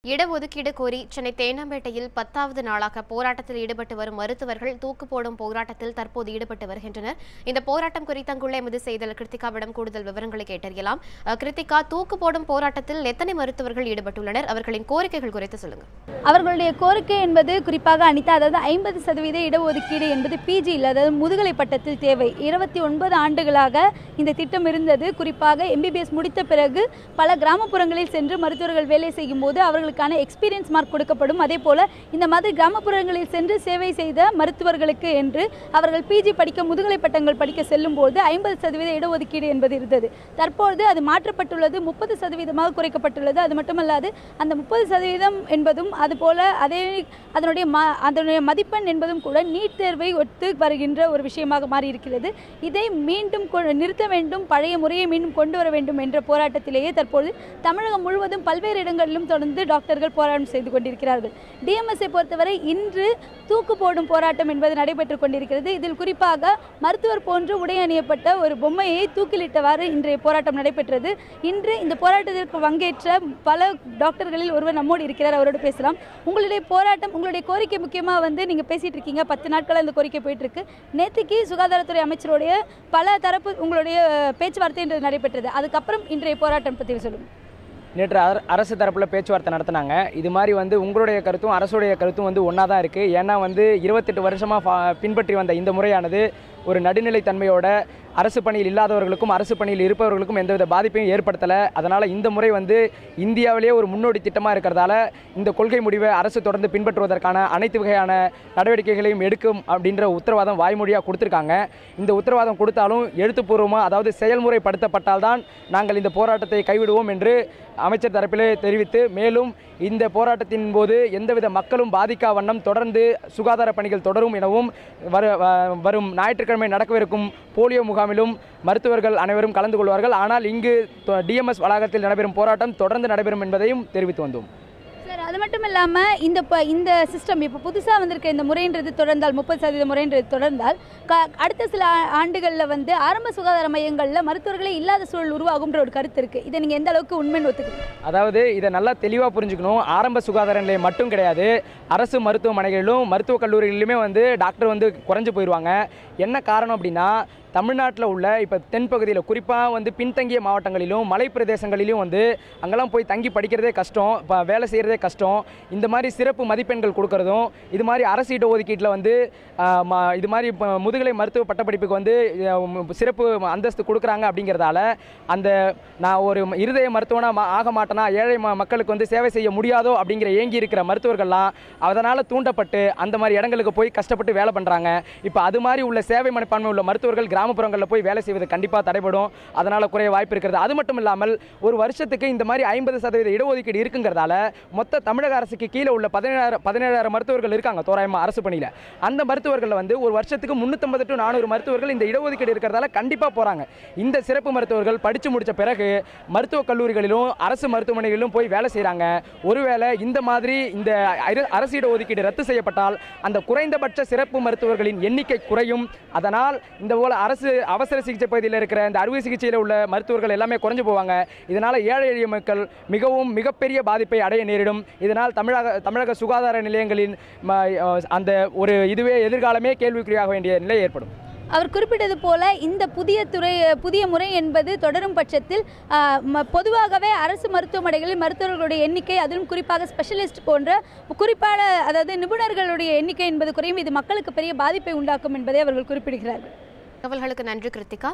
இடஒதுக்கீடு கோரி சென்னை தேனாம்பேட்டையில் 10வது நாளாக போராட்டத்தில் ஈடுபட்டு வரும் மருத்துவர்கள் தூக்கு போடும் போராட்டத்தில் தற்போது ஈடுபட்டு வருகின்றனர். இந்த போராட்டம் குறித்து அங்குள்ள எமது செய்தியாளர் கிருத்திகாவிடம் கூடுதல் விவரங்களை கேட்டறியலாம். கிருத்திகா, தூக்கு போடும் போராட்டத்தில் எத்தனை மருத்துவர்கள் ஈடுபட்டுள்ளனர்? அவர்களின் கோரிக்கைகள் குறித்து சொல்லுங்க. அவர்களுடைய கோரிக்கை என்பது குறிப்பாக அனிதா, அதாவது 50% இடஒதுக்கீடு என்பது பிஜி இல்லை, அதாவது முதுகலை பட்டத்தில் தேவை. 29 ஆண்டுகளாக இந்த திட்டம் இருந்தது. குறிப்பாக எம்பிபிஎஸ் முடித்த பிறகு பல கிராமப்புறங்களில் சென்று மருத்துவர்கள் வேலை செய்யும் போது அவர்களுக்கான எக்ஸ்பீரியன்ஸ் மார்க் கொடுக்கப்படும். அதே போல இந்த மாதிரி கிராமப்புறங்களில் சென்று சேவை செய்த மருத்துவர்களுக்கு என்று அவர்கள் பிஜி படிக்க முதுகலை பட்டங்கள் படிக்க செல்லும் போது 50% இடஒதுக்கீடு என்பது இருந்தது. தற்போது அது மாற்றப்பட்டுள்ளது, 30% குறைக்கப்பட்டுள்ளது. அது மட்டுமல்லாது அந்த 30% என்பதும் அதுபோல அதனுடைய மதிப்பெண் என்பதும் கூட நீட் தேர்வை ஒத்து வருகின்ற ஒரு விஷயமாக மாறியிருக்கிறது. இதை மீண்டும் நிறுத்த வேண்டும், பழைய முறையை மீண்டும் கொண்டு வர வேண்டும் என்ற போராட்டத்திலேயே தற்போது தமிழகம் முழுவதும் பல்வேறு இடங்களிலும் தொடர்ந்து டாக்டர்கள் போராட்டம் செய்து கொண்டிருக்கிறார்கள். டிஎம்எஸ்ஐ பொறுத்தவரை இன்று தூக்கு போடும் போராட்டம் என்பது நடைபெற்றுக் கொண்டிருக்கிறது. இதில் குறிப்பாக மருத்துவர் போன்று உடை அணியப்பட்ட ஒரு பொம்மையை தூக்கிலிட்டவாறு இன்றைய போராட்டம் நடைபெற்றது. இன்று இந்த போராட்டத்திற்கு பங்கேற்ற பல டாக்டர்களில் ஒருவர் நம்மோடு இருக்கிறார், அவரோடு பேசலாம். உங்களுடைய போராட்டம், உங்களுடைய கோரிக்கை முக்கியமாக நீங்கள் பேசிட்டு இருக்கீங்க, 10 நாட்களாக இந்த கோரிக்கை போயிட்டு இருக்கு. நேற்றுக்கு சுகாதாரத்துறை அமைச்சருடைய பல தரப்பு உங்களுடைய பேச்சுவார்த்தை இன்று நடைபெற்றது. அதுக்கப்புறம் இன்றைய போராட்டம் பற்றி சொல்லுங்கள். நேற்று அரசு தரப்பில் பேச்சுவார்த்தை நடத்தினாங்க. இது மாதிரி உங்களுடைய கருத்தும் அரசுடைய கருத்தும் ஒன்றா தான் இருக்குது. ஏன்னா 28 வருஷமாக பின்பற்றி வந்த இந்த முறையானது ஒரு நடுநிலைத்தன்மையோட அரசு பணியில் இல்லாதவர்களுக்கும் அரசு பணியில் இருப்பவர்களுக்கும் எந்தவித பாதிப்பையும் ஏற்படுத்தலை. அதனால் இந்த முறை இந்தியாவிலேயே ஒரு முன்னோடி திட்டமாக இருக்கிறதால இந்த கொள்கை முடிவை அரசு தொடர்ந்து பின்பற்றுவதற்கான அனைத்து வகையான நடவடிக்கைகளையும் எடுக்கும் அப்படின்ற உத்தரவாதம் வாய்மொழியாக கொடுத்துருக்காங்க. இந்த உத்தரவாதம் கொடுத்தாலும் எழுத்துப்பூர்வமாக, அதாவது செயல்முறைப்படுத்தப்பட்டால்தான் நாங்கள் இந்த போராட்டத்தை கைவிடுவோம் என்று அமைச்சர் தரப்பிலே தெரிவித்து, மேலும் இந்த போராட்டத்தின் போது எந்தவித மக்களும் பாதிக்கா வண்ணம் தொடர்ந்து சுகாதார பணிகள் தொடரும் எனவும் வரும் ஞாயிற்றுக்கிழமை நடக்கவிருக்கும் போலியோ முகாமிலும் மருத்துவர்கள் அனைவரும் கலந்து கொள்வார்கள். ஆனால் இங்கு டிஎம்எஸ் வளாகத்தில் நடைபெறும் போராட்டம் தொடர்ந்து நடைபெறும் என்பதையும் தெரிவித்து வந்தோம். சார், அது மட்டும் இல்லாமல் இந்த சிஸ்டம் இப்போ புதுசாக வந்திருக்க இந்த முறைன்றது தொடர்ந்தால், 30% முறைன்றது தொடர்ந்தால் அடுத்த சில ஆண்டுகளில் ஆரம்ப சுகாதார மையங்களில் மருத்துவர்களே இல்லாத சூழல் உருவாகும்ன்ற ஒரு கருத்து இருக்குது. இதை நீங்கள் எந்த அளவுக்கு உண்மைன்னு ஒத்துக்கணும்? அதாவது இதை நல்லா தெளிவாக புரிஞ்சுக்கணும். ஆரம்ப சுகாதார நிலையம் மட்டும் கிடையாது, அரசு மருத்துவமனைகளிலும் மருத்துவக் கல்லூரிகளிலுமே டாக்டர் குறைஞ்சு போயிடுவாங்க. என்ன காரணம் அப்படின்னா, தமிழ்நாட்டில் உள்ள இப்போ தென்பகுதியில் குறிப்பாக பின்தங்கிய மாவட்டங்களிலும் மலை பிரதேசங்களிலும் அங்கெல்லாம் போய் தங்கி படிக்கிறதே கஷ்டம், இப்போ வேலை செய்கிறதே கஷ்டம். இந்த மாதிரி சிறப்பு மதிப்பெண்கள் கொடுக்கறதும், இது மாதிரி அரசு இடஒதுக்கீட்டில் இது மாதிரி முதுகலை மருத்துவ பட்டப்படிப்புக்கு சிறப்பு அந்தஸ்து கொடுக்குறாங்க. அப்படிங்கிறதால நான் ஒரு இருதய மருத்துவனாக ஆக மாட்டேனா, ஏழை மக்களுக்கு சேவை செய்ய முடியாதோ அப்படிங்கிற ஏங்கி இருக்கிற மருத்துவர்கள்லாம் அதனால் தூண்டப்பட்டு அந்த மாதிரி இடங்களுக்கு போய் கஷ்டப்பட்டு வேலை பண்ணுறாங்க. இப்போ அது மாதிரி உள்ள சேவை மனப்பான்மை உள்ள மருத்துவர்கள் கிராமப்புறங்களில் போய் வேலை செய்வது கண்டிப்பாக தடைபடும். அதனால் குறைய வாய்ப்பு இருக்கிறது. அது மட்டும் இல்லாமல் ஒரு வருஷத்துக்கு இந்த மாதிரி 50% இடஒதுக்கீடு இருக்குங்கிறதால மொத்த தமிழக அரசுக்கு கீழே உள்ள 17,000 மருத்துவர்கள் இருக்காங்க தோராயமாக அரசு பணியில். அந்த மருத்துவர்கள் ஒரு வருஷத்துக்கு 350 to 400 மருத்துவர்கள் இந்த இடஒதுக்கீடு இருக்கிறதால கண்டிப்பாக போகிறாங்க. இந்த சிறப்பு மருத்துவர்கள் படித்து முடித்த பிறகு மருத்துவக் கல்லூரிகளிலும் அரசு மருத்துவமனைகளிலும் போய் வேலை செய்கிறாங்க. ஒருவேளை இந்த மாதிரி இந்த அரசு இடஒதுக்கீடு ரத்து செய்யப்பட்டால் அந்த குறைந்தபட்ச சிறப்பு மருத்துவர்களின் எண்ணிக்கை குறையும். அதனால் இந்த போல அரசு அவசர சிகிச்சை பகுதியில் இருக்கிற இந்த அறுவை சிகிச்சையில் உள்ள மருத்துவர்கள் எல்லாமே குறைஞ்சு போவாங்க. இதனால் ஏழை எளிய மக்கள் மிகப்பெரிய பாதிப்பை அடைய நேரிடும். இதனால் தமிழக சுகாதார நிலையங்களின் அந்த ஒரு இதுவே எதிர்காலமே கேள்விக்குறியாக வேண்டிய நிலை ஏற்படும். அவர் குறிப்பிட்டது போல இந்த புதிய முறை என்பது தொடரும் பட்சத்தில் பொதுவாகவே அரசு மருத்துவமனைகளில் மருத்துவர்களுடைய எண்ணிக்கை, அதிலும் குறிப்பாக ஸ்பெஷலிஸ்ட் போன்ற குறிப்பான அதாவது நிபுணர்களுடைய எண்ணிக்கை என்பது குறையும். இது மக்களுக்கு பெரிய பாதிப்பை உண்டாக்கும் என்பதை அவர்கள் குறிப்பிடுகிறார்கள். தகவல்களுக்கு நன்றி கிருத்திகா.